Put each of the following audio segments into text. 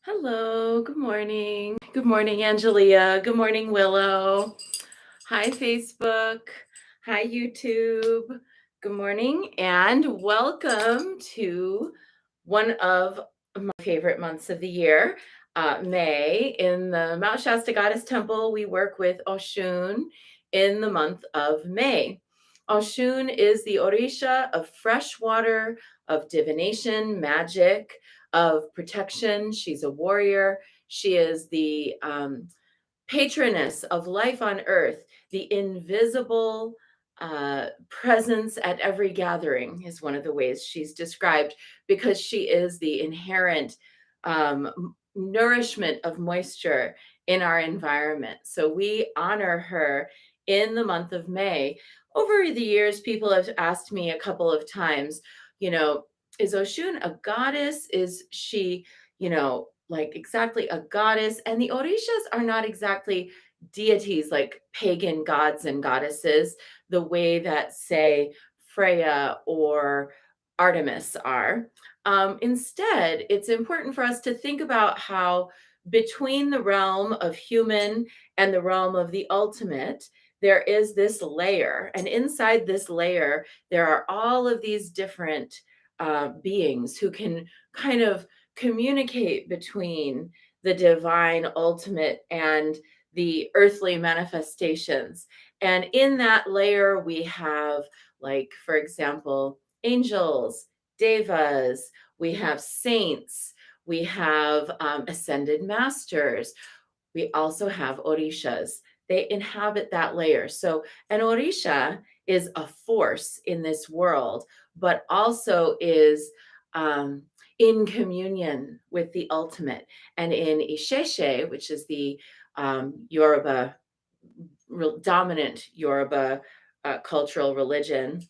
Hello, good morning. Good morning, Angelia. Good morning, Willow. Hi, Facebook. Hi, YouTube. Good morning, and welcome to one of my favorite months of the year, May. In the Mount Shasta Goddess Temple, we work with Oshun in the month of May. Oshun is the Orisha of fresh water, of divination, magic, of protection. She's a warrior. She is the patroness of life on earth, the invisible presence at every gathering is one of the ways she's described, because she is the inherent nourishment of moisture in our environment. So we honor her in the month of May. Over the years, people have asked me a couple of times, you know, is Oshun a goddess? Is she, like exactly a goddess? And the Orishas are not exactly deities like pagan gods and goddesses, the way that, say, Freya or Artemis are. Instead, it's important for us to think about how between the realm of human and the realm of the ultimate, there is this layer. And inside this layer, there are all of these different beings who can kind of communicate between the divine ultimate and the earthly manifestations. And in that layer, we have, like, for example, angels, devas, we have saints, we have ascended masters, we also have orishas. They inhabit that layer. So an orisha is a force in this world, but also is in communion with the ultimate. And in Isheshe, which is the Yoruba, dominant Yoruba cultural religion,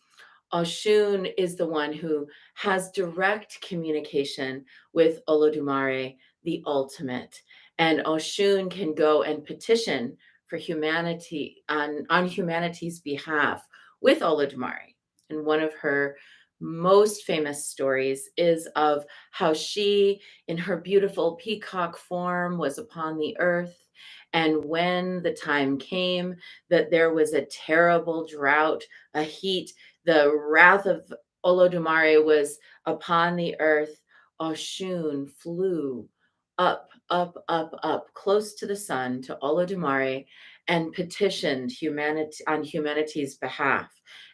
Oshun is the one who has direct communication with Olodumare, the ultimate. And Oshun can go and petition for humanity on humanity's behalf with Olodumare. And one of her most famous stories is of how she, in her beautiful peacock form, was upon the earth. And when the time came that there was a terrible drought, a heat, the wrath of Olodumare was upon the earth, Oshun flew up, up, up, up, close to the sun, to Olodumare, and petitioned humanity on humanity's behalf.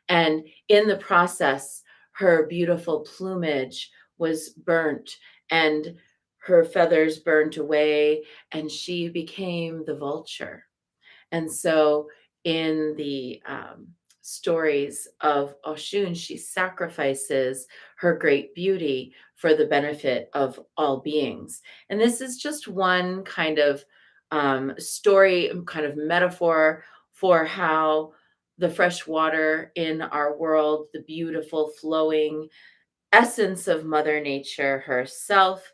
And in the process, her beautiful plumage was burnt and her feathers burnt away, and she became the vulture. And so in the stories of Oshun, she sacrifices her great beauty for the benefit of all beings. And this is just one kind of story, kind of metaphor for how the fresh water in our world, the beautiful flowing essence of Mother Nature herself,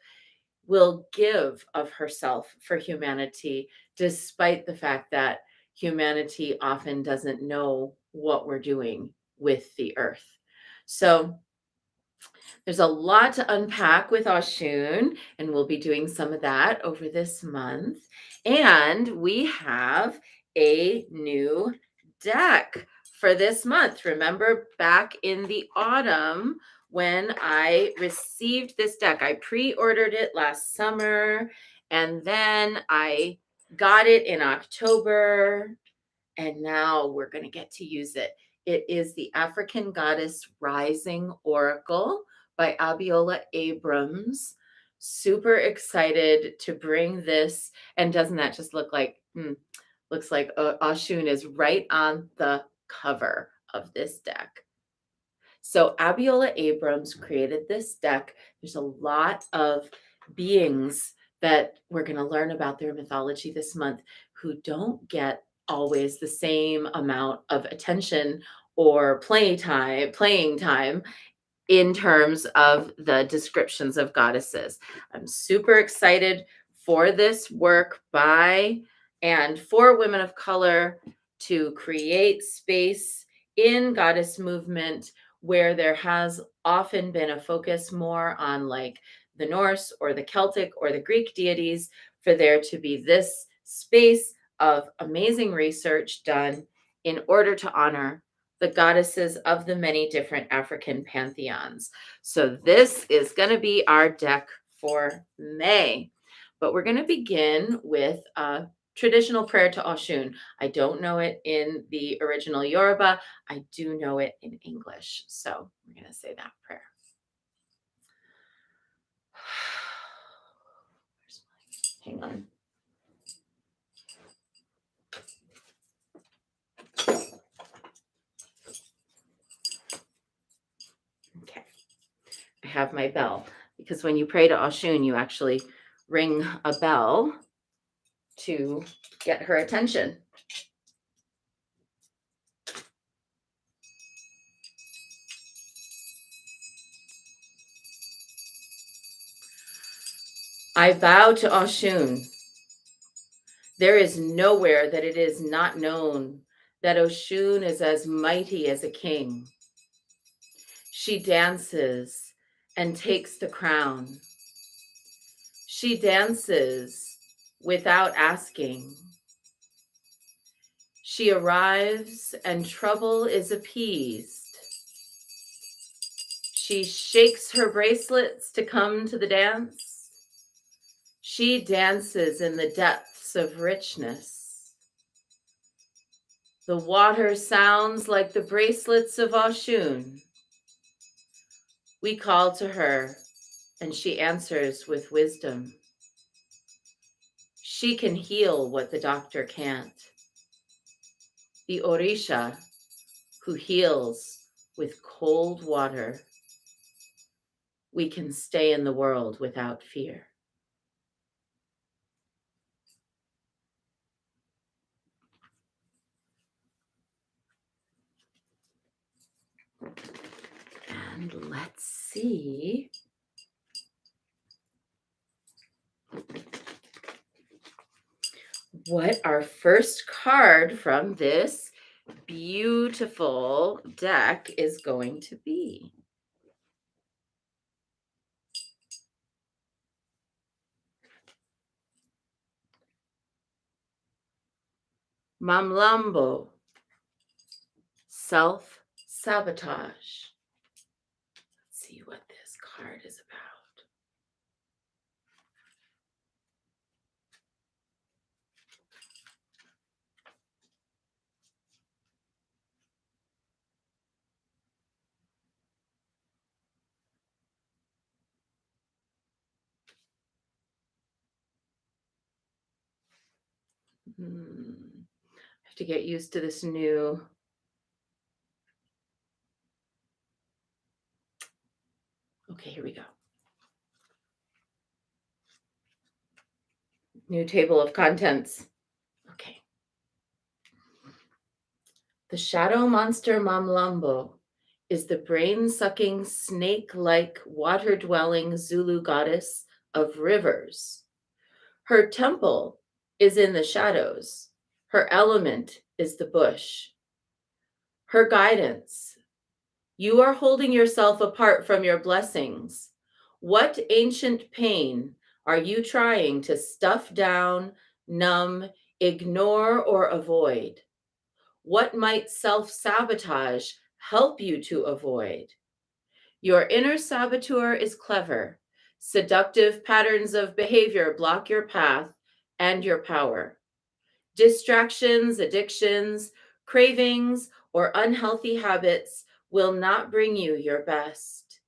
will give of herself for humanity, despite the fact that humanity often doesn't know what we're doing with the earth. So there's a lot to unpack with Oshun, and we'll be doing some of that over this month. And we have a new deck for this month. Remember back in the autumn when I received this deck, I pre-ordered it last summer, and then I got it in October, and now we're going to get to use it. It is the African Goddess Rising Oracle by Abiola Abrams. Super excited to bring this. And doesn't that just look like, looks like Oshun is right on the cover of this deck. So Abiola Abrams created this deck. There's a lot of beings that we're going to learn about their mythology this month who don't get always the same amount of attention or playing time in terms of the descriptions of goddesses. I'm super excited for this work by and for women of color to create space in goddess movement where there has often been a focus more on, like, the Norse or the Celtic or the Greek deities for there to be this space of amazing research done in order to honor the goddesses of the many different African pantheons. So this is going to be our deck for May. But we're going to begin with a traditional prayer to Oshun. I don't know it in the original Yoruba. I do know it in English. So we're going to say that prayer. Hang on. Okay. I have my bell because when you pray to Oshun, you actually ring a bell to get her attention. I bow to Oshun. There is nowhere that it is not known that Oshun is as mighty as a king. She dances and takes the crown. She dances without asking. She arrives and trouble is appeased. She shakes her bracelets to come to the dance. She dances in the depths of richness. The water sounds like the bracelets of Oshun. We call to her, and she answers with wisdom. She can heal what the doctor can't. The Orisha, who heals with cold water. We can stay in the world without fear. And let's see. What our first card from this beautiful deck is going to be. Mamlambo, self-sabotage. Let's see what this card is about. I have to get used to this new. Okay, here we go. New table of contents. Okay. The shadow monster Mamlambo is the brain-sucking, snake-like, water-dwelling Zulu goddess of rivers. Her temple is in the shadows. Her element is the bush. Her guidance. You are holding yourself apart from your blessings. What ancient pain are you trying to stuff down, numb, ignore, or avoid? What might self-sabotage help you to avoid? Your inner saboteur is clever. Seductive patterns of behavior block your path and your power. Distractions, addictions, cravings, or unhealthy habits will not bring you your best.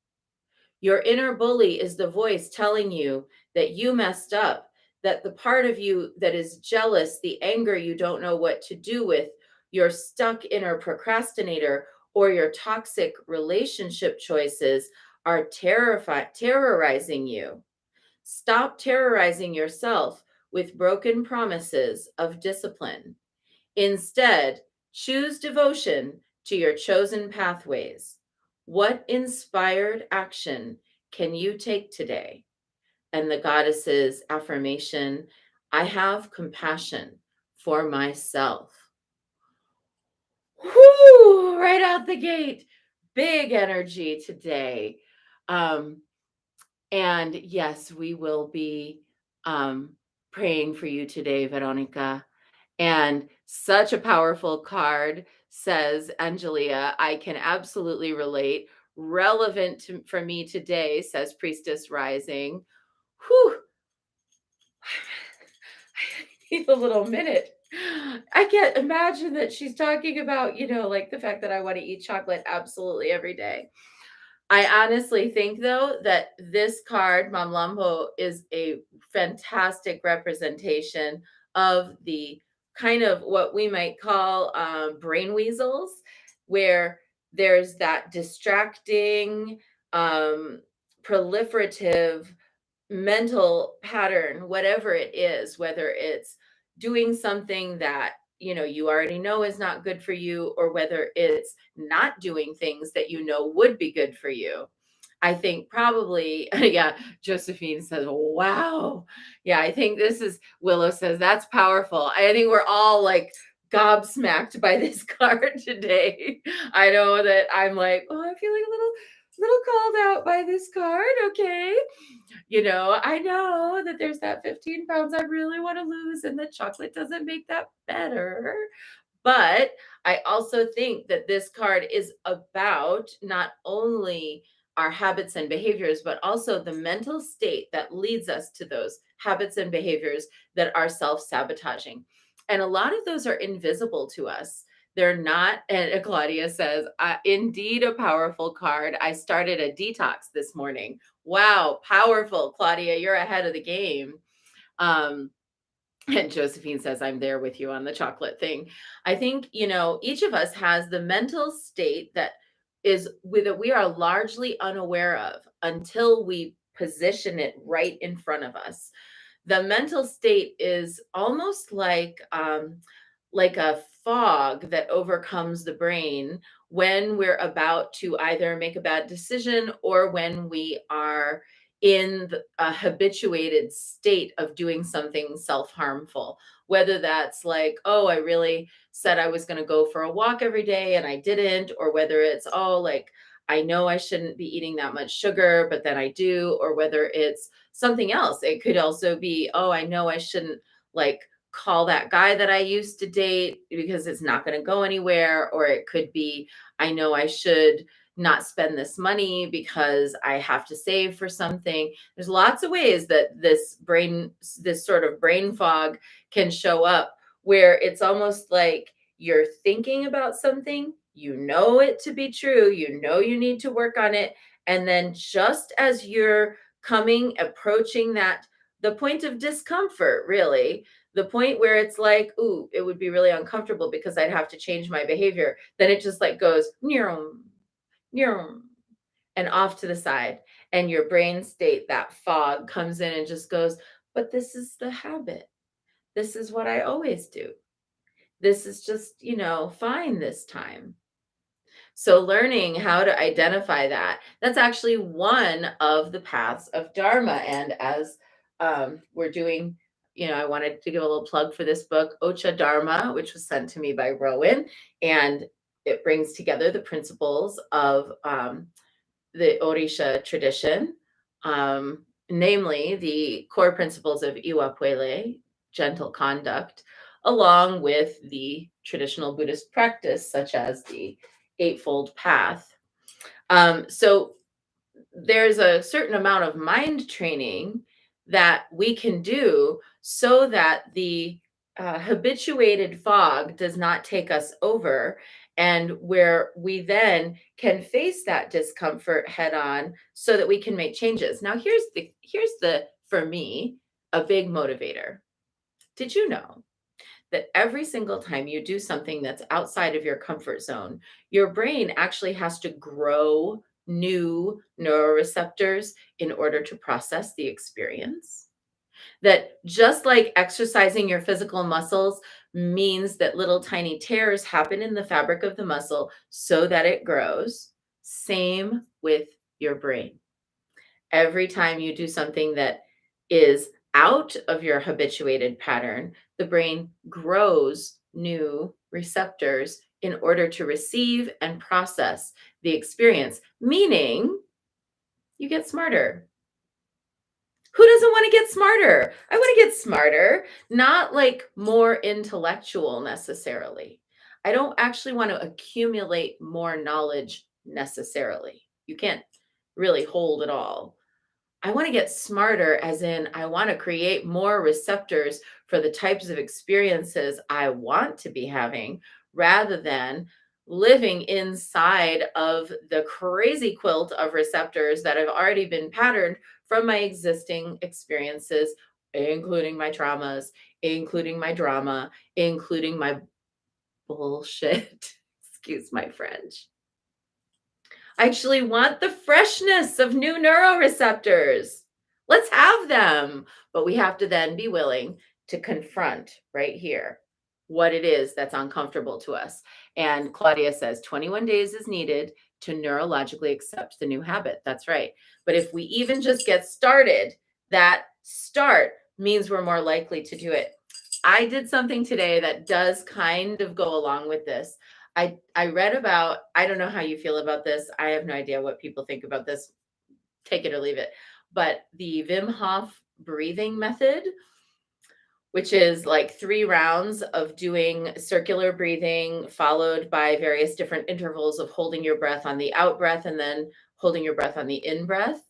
Your inner bully is the voice telling you that you messed up, that the part of you that is jealous, the anger you don't know what to do with, your stuck inner procrastinator, or your toxic relationship choices are terrorizing you. Stop terrorizing yourself with broken promises of discipline. Instead, choose devotion to your chosen pathways. What inspired action can you take today? And the goddess's affirmation, I have compassion for myself. Whoo, right out the gate. Big energy today. And yes, we will be um, praying for you today, Veronica. And such a powerful card, says Angelia. I can absolutely relate. Relevant for me today, says Priestess Rising. Whew. I need a little minute. I can't imagine that she's talking about, like the fact that I want to eat chocolate absolutely every day. I honestly think, though, that this card, Mamlambo, is a fantastic representation of the kind of what we might call brain weasels, where there's that distracting, um, proliferative mental pattern, whatever it is, whether it's doing something that you already know is not good for you, or whether it's not doing things that would be good for you. I think probably, yeah, Josephine says, wow. Yeah, I think this is, Willow says, that's powerful. I think we're all like gobsmacked by this card today. I know that I'm like, oh, I'm feeling a little called out by this card. Okay. I know that there's that 15 pounds I really want to lose, and the chocolate doesn't make that better. But I also think that this card is about not only our habits and behaviors, but also the mental state that leads us to those habits and behaviors that are self sabotaging. And a lot of those are invisible to us. They're not, and Claudia says, indeed a powerful card. I started a detox this morning. Wow, powerful, Claudia. You're ahead of the game. Um, and Josephine says, I'm there with you on the chocolate thing. I think, each of us has the mental state that we are largely unaware of until we position it right in front of us. The mental state is almost like a fog that overcomes the brain when we're about to either make a bad decision, or when we are in a habituated state of doing something self-harmful, whether that's like, oh, I really said I was going to go for a walk every day and I didn't, or whether it's, oh, like, I know I shouldn't be eating that much sugar, but then I do, or whether it's something else. It could also be, oh, I know I shouldn't like call that guy that I used to date because it's not going to go anywhere. Or it could be, I know I should not spend this money because I have to save for something. There's lots of ways that this sort of brain fog can show up, where it's almost like you're thinking about something, you know it to be true, you need to work on it. And then just as you're approaching the point of discomfort, really, the point where it's like, ooh, it would be really uncomfortable because I'd have to change my behavior, then it just like goes, neuron, neuron, and off to the side. And your brain state, that fog comes in and just goes, but this is the habit. This is what I always do. This is just, fine this time. So learning how to identify that's actually one of the paths of Dharma. And as we're doing, I wanted to give a little plug for this book, Ocha Dharma, which was sent to me by Rowan. And it brings together the principles of the Orisha tradition, namely the core principles of Iwa gentle conduct, along with the traditional Buddhist practice, such as the Eightfold Path. So there's a certain amount of mind training that we can do so that the habituated fog does not take us over, and where we then can face that discomfort head on so that we can make changes. Now here's the for me a big motivator. Did you know that every single time you do something that's outside of your comfort zone, your brain actually has to grow new neuroreceptors in order to process the experience? That just like exercising your physical muscles means that little tiny tears happen in the fabric of the muscle so that it grows, same with your brain. Every time you do something that is out of your habituated pattern, the brain grows new receptors in order to receive and process the experience, meaning you get smarter. Who doesn't want to get smarter? I want to get smarter, not like more intellectual necessarily. I don't actually want to accumulate more knowledge necessarily. You can't really hold it all. I want to get smarter, as in, I want to create more receptors for the types of experiences I want to be having rather than living inside of the crazy quilt of receptors that have already been patterned from my existing experiences, including my traumas, including my drama, including my bullshit. Excuse my French. I actually want the freshness of new neuroreceptors. Let's have them. But we have to then be willing to confront right here what it is that's uncomfortable to us. And Claudia says 21 days is needed to neurologically accept the new habit. That's right. But if we even just get started, that start means we're more likely to do it. I did something today that does kind of go along with this. I read about, I don't know how you feel about this. I have no idea what people think about this. Take it or leave it. But the Wim Hof breathing method, which is like 3 rounds of doing circular breathing followed by various different intervals of holding your breath on the out breath and then holding your breath on the in breath.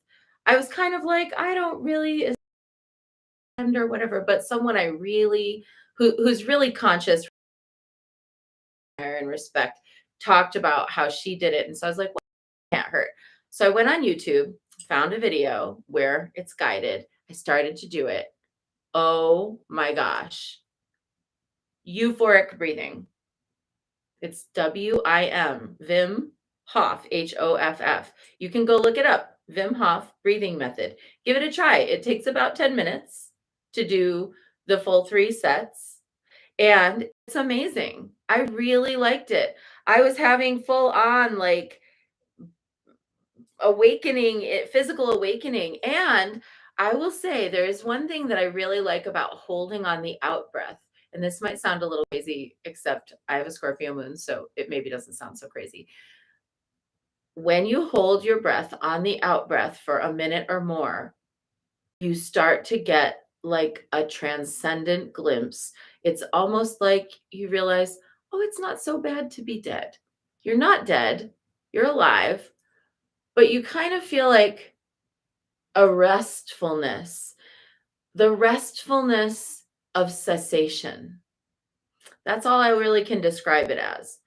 I was kind of like, I don't really or whatever, but someone I really who's really conscious and respect talked about how she did it. And so I was like, well, it can't hurt. So I went on YouTube, found a video where it's guided. I started to do it. Oh my gosh. Euphoric breathing. It's WIM, Wim Hof, HOFF. You can go look it up. Wim Hof breathing method. Give it a try. It takes about 10 minutes to do the full 3 sets. And it's amazing. I really liked it. I was having full on like awakening, physical awakening. And I will say there is one thing that I really like about holding on the out breath. And this might sound a little crazy, except I have a Scorpio moon, so it maybe doesn't sound so crazy. When you hold your breath on the out breath for a minute or more, you start to get like a transcendent glimpse. It's almost like you realize, oh, it's not so bad to be dead. You're not dead, you're alive, but you kind of feel like a restfulness, the restfulness of cessation. That's all I really can describe it as.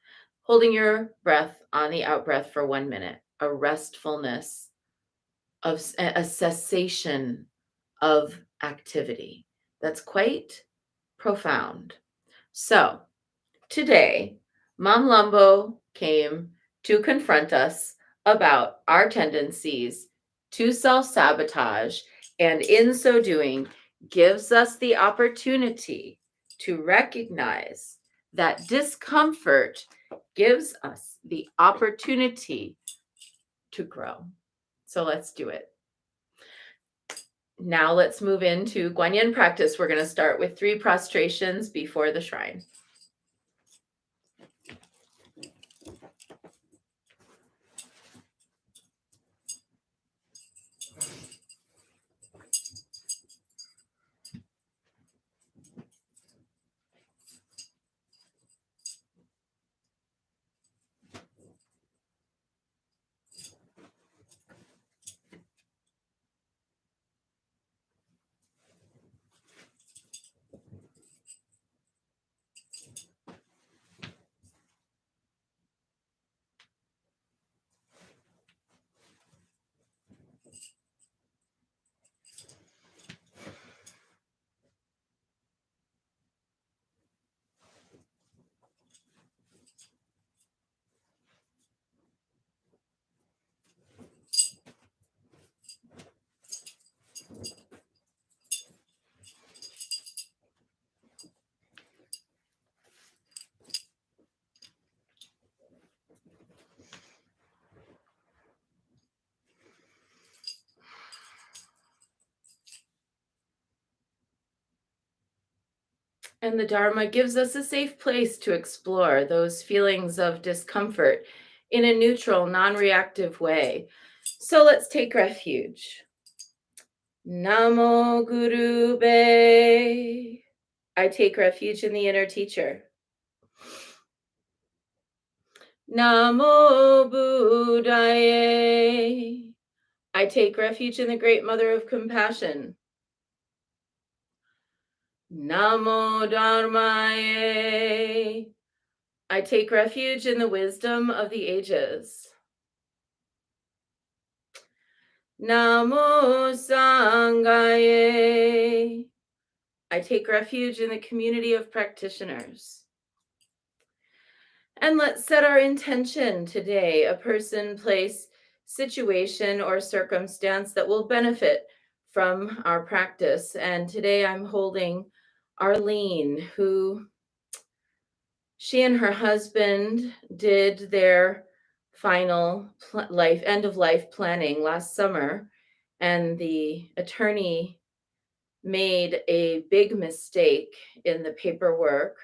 Holding your breath on the out breath for 1 minute, a restfulness of a cessation of activity. That's quite profound. So today, Mom Lumbo came to confront us about our tendencies to self-sabotage, and in so doing, gives us the opportunity to recognize that discomfort gives us the opportunity to grow. So let's do it. Now let's move into Guanyin practice. We're going to start with 3 prostrations before the shrine. And the Dharma gives us a safe place to explore those feelings of discomfort in a neutral, non reactive way. So let's take refuge. Namo Gurube. I take refuge in the inner teacher. Namo Buddhaye. I take refuge in the great mother of compassion. Namo Dharmaye. I take refuge in the wisdom of the ages. Namo Sanghaye. I take refuge in the community of practitioners. And let's set our intention today, a person, place, situation, or circumstance that will benefit from our practice. And today I'm holding Arlene, who she and her husband did their final end of life planning last summer, and the attorney made a big mistake in the paperwork,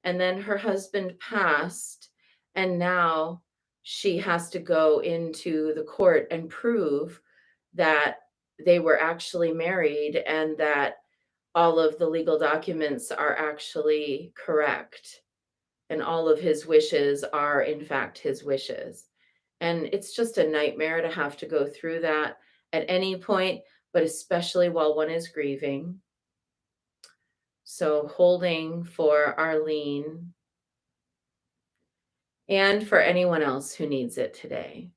and then her husband passed, and now she has to go into the court and prove that they were actually married and that all of the legal documents are actually correct and all of his wishes are in fact his wishes. And it's just a nightmare to have to go through that at any point, but especially while one is grieving. So holding for Arlene and for anyone else who needs it today.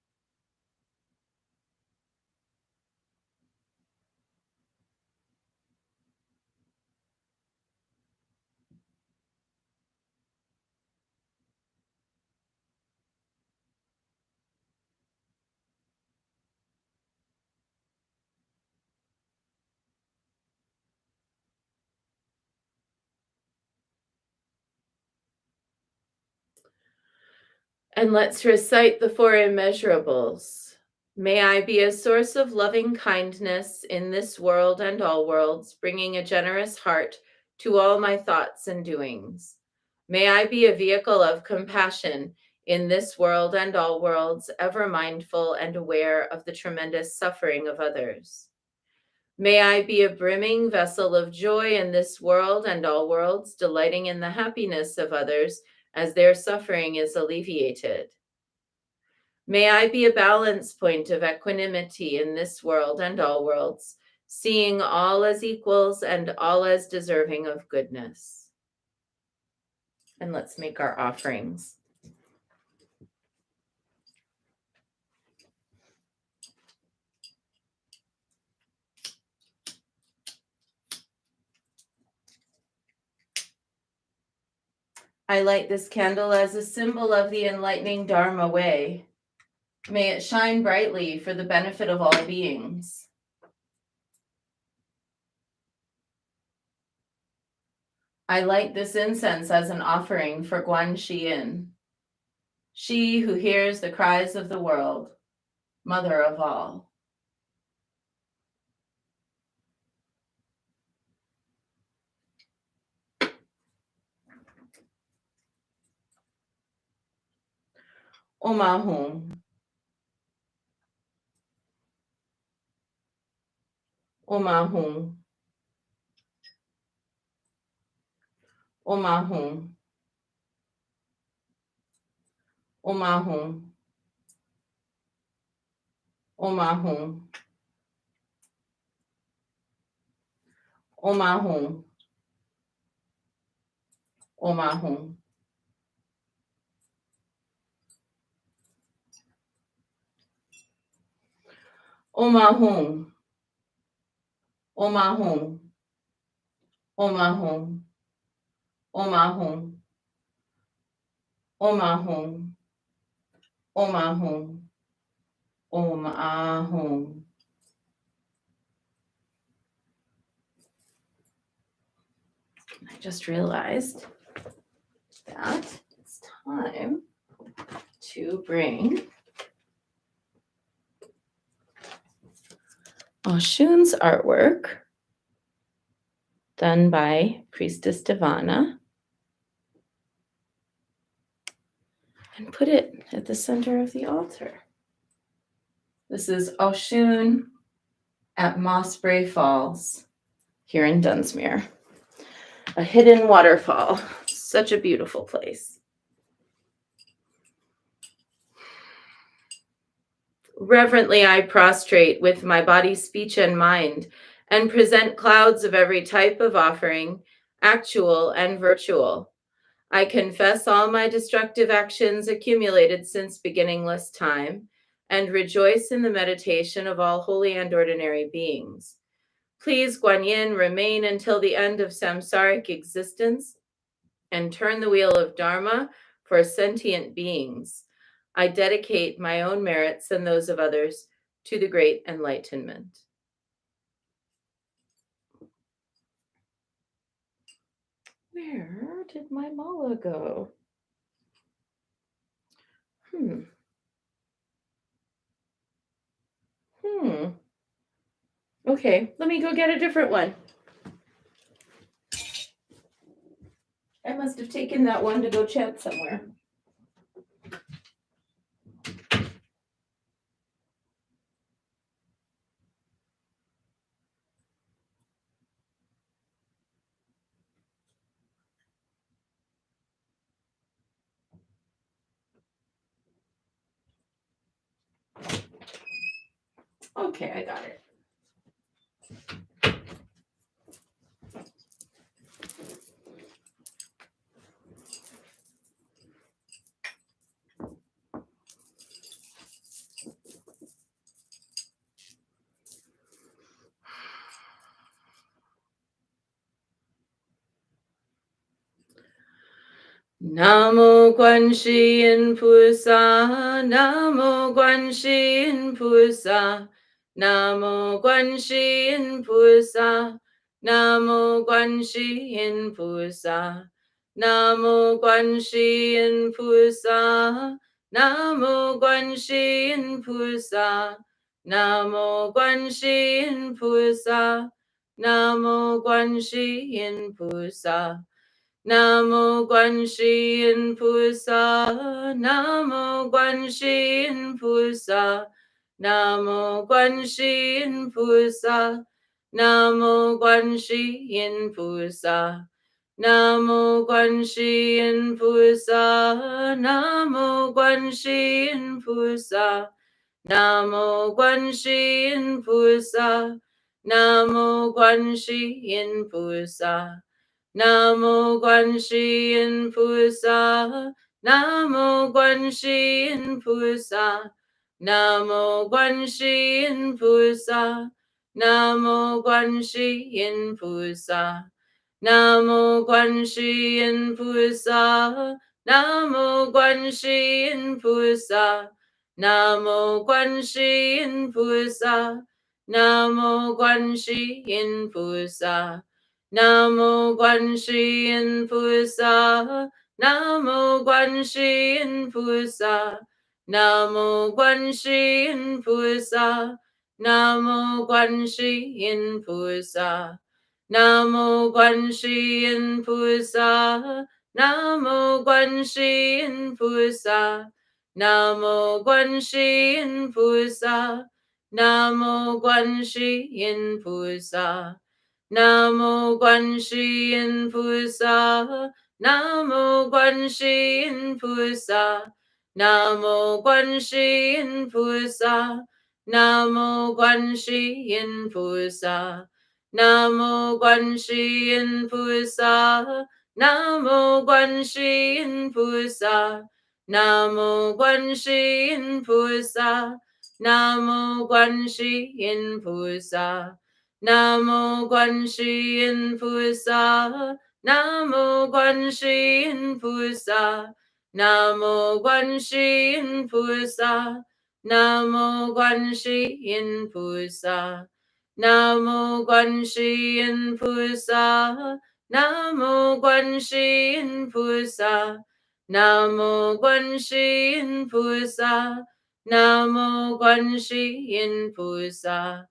And let's recite the Four Immeasurables. May I be a source of loving kindness in this world and all worlds, bringing a generous heart to all my thoughts and doings. May I be a vehicle of compassion in this world and all worlds, ever mindful and aware of the tremendous suffering of others. May I be a brimming vessel of joy in this world and all worlds, delighting in the happiness of others as their suffering is alleviated. May I be a balance point of equanimity in this world and all worlds, seeing all as equals and all as deserving of goodness. And let's make our offerings. I light this candle as a symbol of the enlightening Dharma way. May it shine brightly for the benefit of all beings. I light this incense as an offering for Guan Xiyin, she who hears the cries of the world, mother of all. Omahum. Omahum. Omahum. Omahum. Omahum. Omahum. Omahum. Omahum. Omahum. Omahum. Omahum. Omahum. Omahum. Omahum. I just realized that it's time to bring Oshun's artwork done by Priestess Devana and put it at the center of the altar. This is Oshun at Mossbury Falls here in Dunsmuir. A hidden waterfall. Such a beautiful place. Reverently I prostrate with my body, speech, and mind, and present clouds of every type of offering, actual and virtual. I confess all my destructive actions accumulated since beginningless time, and rejoice in the meditation of all holy and ordinary beings. Please, Guanyin, remain until the end of samsaric existence and turn the wheel of Dharma for sentient beings. I dedicate my own merits and those of others to the great enlightenment. Where did my mala go? Hmm. Okay, let me go get a different one. I must have taken that one to go chant somewhere. Okay, I got it. Namo Guanxi Yin Pusa, Namo Guanxi Yin Pusa, Namo Guanxi Yin Pusa, Namo Guanxi Yin Pusa, Namo Guanxi Yin Pusa, Namo Guanxi Yin Pusa, Namo Guanxi Yin Pusa, Namo Guanxi Yin Pusa. Namo Guanxi Yin Pusa, Namo Guanxi Yin Pusa, Namo Guanxi Yin Pusa, Namo Guanxi Yin Pusa, Namo Guanxi Yin Pusa, Namo Guanxi Yin Pusa, Namo Guanxi Yin Pusa, Namo Guanxi Yin Pusa. Namo Guanxi Yin Pusa, Namo Guanxi Yin Pusa, Namo Guanxi Yin Pusa, Namo Guanxi Yin Pusa, Namo Guanxi Yin Pusa, Namo Guanxi Yin Pusa, Namo Guanxi Yin Pusa, Namo Guanxi Yin Pusa. Namo Guanxi Yin Pusa, Namo Guanxi Yin Pusa, Namo Guanxi Yin Pusa, Namo Guanxi Yin Pusa, Namo Guanxi Yin Pusa, Namo Guanxi Yin Pusa, Namo Guanxi Yin Pusa, Namo Guanxi Yin Pusa. Namo Guanxi Yin Pusa, Namo Guanxi Yin Pusa, Namo Guanxi Yin Pusa, Namo Guanxi Yin Pusa, Namo Guanxi Yin Pusa, Namo Guanxi Yin Pusa, Namo Guanxi Yin Pusa, Namo Guanxi Yin Pusa. Namo Guanxi Yin Pusa, Namo Guanxi Yin Pusa, Namo Guanxi Yin Pusa, Namo Guanxi Yin Pusa, Namo Guanxi Yin Pusa, Namo Guanxi Yin Pusa, Namo Guanxi Yin Pusa, Namo Guanxi Yin Pusa.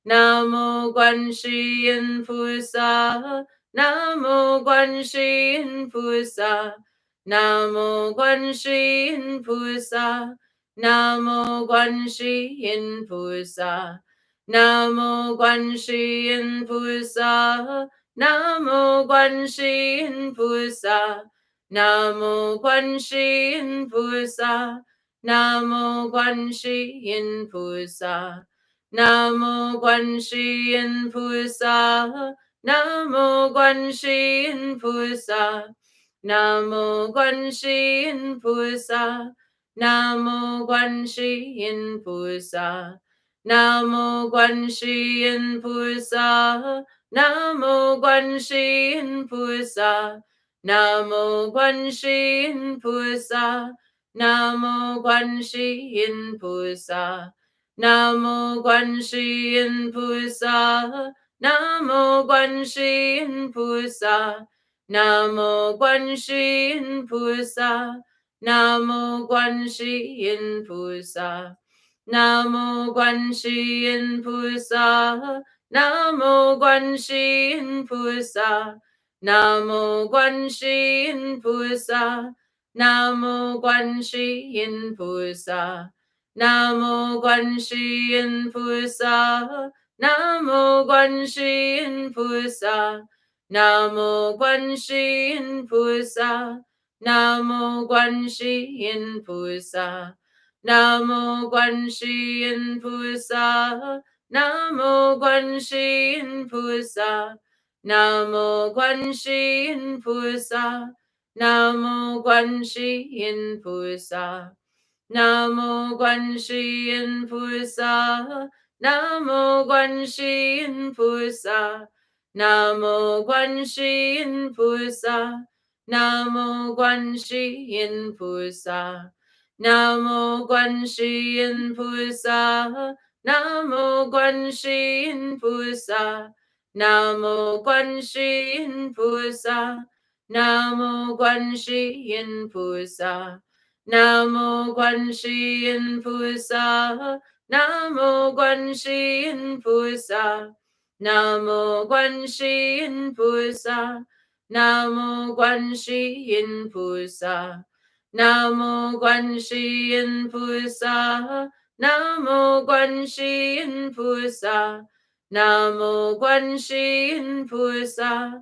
Namo Guanxi Yin Pusa, Namo Guanxi Yin Pusa, Namo Guanxi Yin Pusa, Namo Guanxi Yin Pusa, Namo Guanxi Yin Pusa, Namo Guanxi Yin Pusa, Namo Guanxi Yin Pusa, Namo Guanxi Yin Pusa, Namo Guanxi Yin Pusa, Namo Guanxi Yin Pusa, Namo Guanxi Yin Pusa, Namo Guanxi Yin Pusa. Namo Guanxi Yin Pusa, Namo Guanxi Yin Pusa, Namo Guanxi Yin Pusa, Namo Guanxi Yin Pusa, Namo Guanxi Yin Pusa, Namo Guanxi Yin Pusa, Namo Guanxi Yin Pusa, Namo Guanxi Yin Pusa. Namo Guanxi Yin Pusa, Namo Guanxi Yin Pusa, Namo Guanxi Yin Pusa, Namo Guanxi Yin Pusa, Namo Guanxi Yin Pusa, Namo Guanxi Yin Pusa, Namo Guanxi Yin Pusa, Namo Guanxi Yin Pusa. Namo Guanxi Yin Pusa, Namo Guanxi Yin Pusa, Namo Guanxi Yin Pusa, Namo Guanxi Yin Pusa, Namo Guanxi Yin Pusa, Namo Guanxi Yin Pusa, Namo Guanxi Yin Pusa, Namo Guanxi Yin Pusa. Namo Guanxi Yin Pusa, Namo Guanxi Yin Pusa, Namo Guanxi Yin Pusa, Namo Guanxi Yin Pusa, Namo Guanxi Yin Pusa, Namo Guanxi Yin Pusa, Namo Guanxi Yin Pusa, Namo Guanxi Yin Pusa. Namo Guanxi Yin Pusa, Namo Guanxi Yin Pusa, Namo Guanxi Yin Pusa,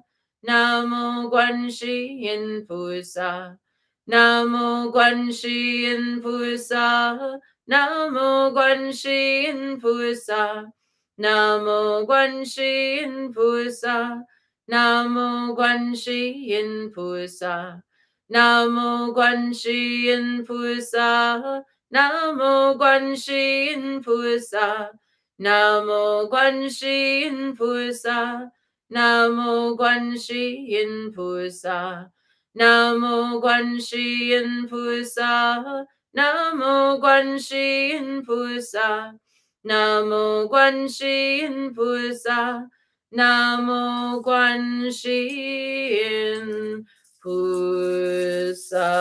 Namo Guanxi Yin Pusa, Namo Guanxi Yin Pusa, Namo Guanxi Yin Pusa, Namo Guanxi Yin Pusa, Namo Guanxi Yin Pusa. Namo Guanxi Yin Pusa, Namo Guanxi Yin Pusa, Namo Guanxi Yin Pusa, Namo Guanxi Yin Pusa, Namo Guanxi Yin Pusa, Namo Guanxi Yin Pusa, Namo Guanxi Yin Pusa, Namo Guanxi Yin Pusa.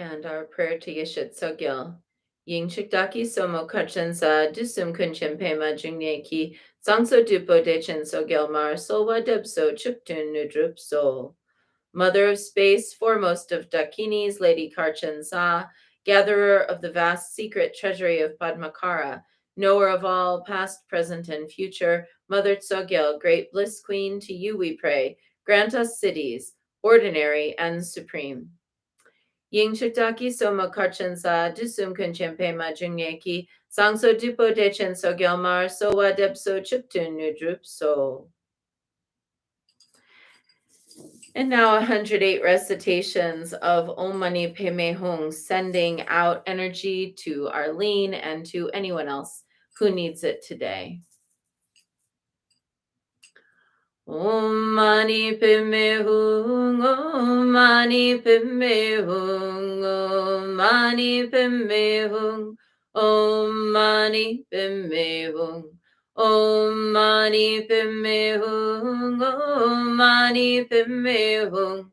And our prayer to Yeshut Sogil. Ying Chikdaki Somo Kachensa Dusum Kunchen Pema Jungneki Sangso Dupo Dechen Sogil Mar Solwa Debso Chuktun Nudrup Sol. Mother of space, foremost of Dakinis, Lady Karchensa, gatherer of the vast secret treasury of Padmakara, knower of all past, present, and future, Mother Tsogil, great bliss queen, to you we pray. Grant us cities, ordinary and supreme. Ying Chiktaki Soma Karchensa, Dusum Kunchempema Jungyeki, Sangso Dupo Dechen Sogilmar, Sowa Debso Chiptun Nudrup So. And now 108 recitations of Om Mani Padme Hung, sending out energy to Arlene and to anyone else who needs it today. Om Mani Padme Hung, Om Mani Padme Hung, Om Mani Padme Hung, Om Mani Padme Hung. Om Mani Padme Hung, Om Mani Padme Hung.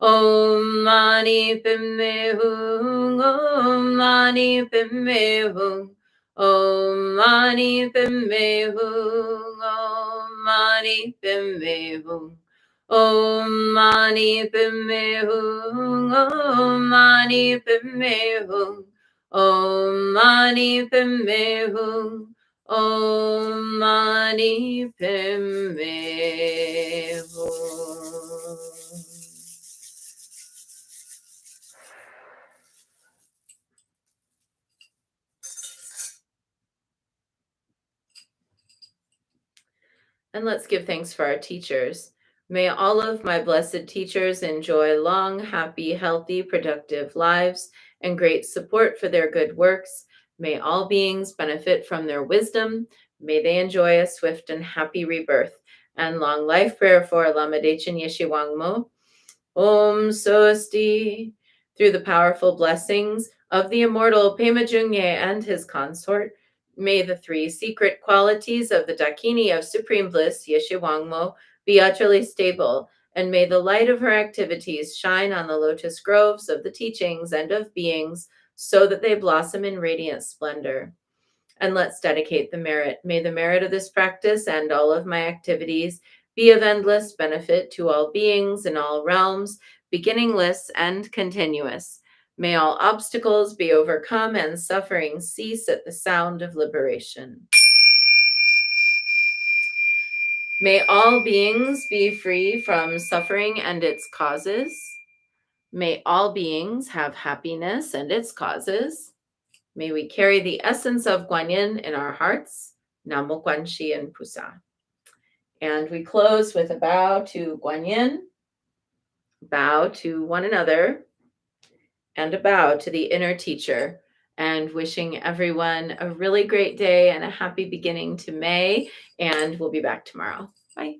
Om Mani Padme Hum. Om Mani Padme Hum. Om Mani Padme Hum. Om Mani Padme Hum. Om Mani Padme Hum. Om Mani Padme Hum. Om Mani Padme Hum. Om Mani Padme Hum. And let's give thanks for our teachers. May all of my blessed teachers enjoy long, happy, healthy, productive lives and great support for their good works. May all beings benefit from their wisdom. May they enjoy a swift and happy rebirth. And long life prayer for Lama Dechen Yeshe Wangmo. Om Swasti. Through the powerful blessings of the immortal Pema Jungye and his consort, may the three secret qualities of the Dakini of supreme bliss, Yeshe Wangmo, be utterly stable, and may the light of her activities shine on the lotus groves of the teachings and of beings, so that they blossom in radiant splendor. And let's dedicate the merit. May the merit of this practice and all of my activities be of endless benefit to all beings in all realms, beginningless and continuous. May all obstacles be overcome and suffering cease at the sound of liberation. May all beings be free from suffering and its causes. May all beings have happiness and its causes. May we carry the essence of Guanyin in our hearts. Namo Guanxi and Pusa. And we close with a bow to Guanyin, bow to one another, and a bow to the inner teacher. And wishing everyone a really great day and a happy beginning to May. And we'll be back tomorrow. Bye.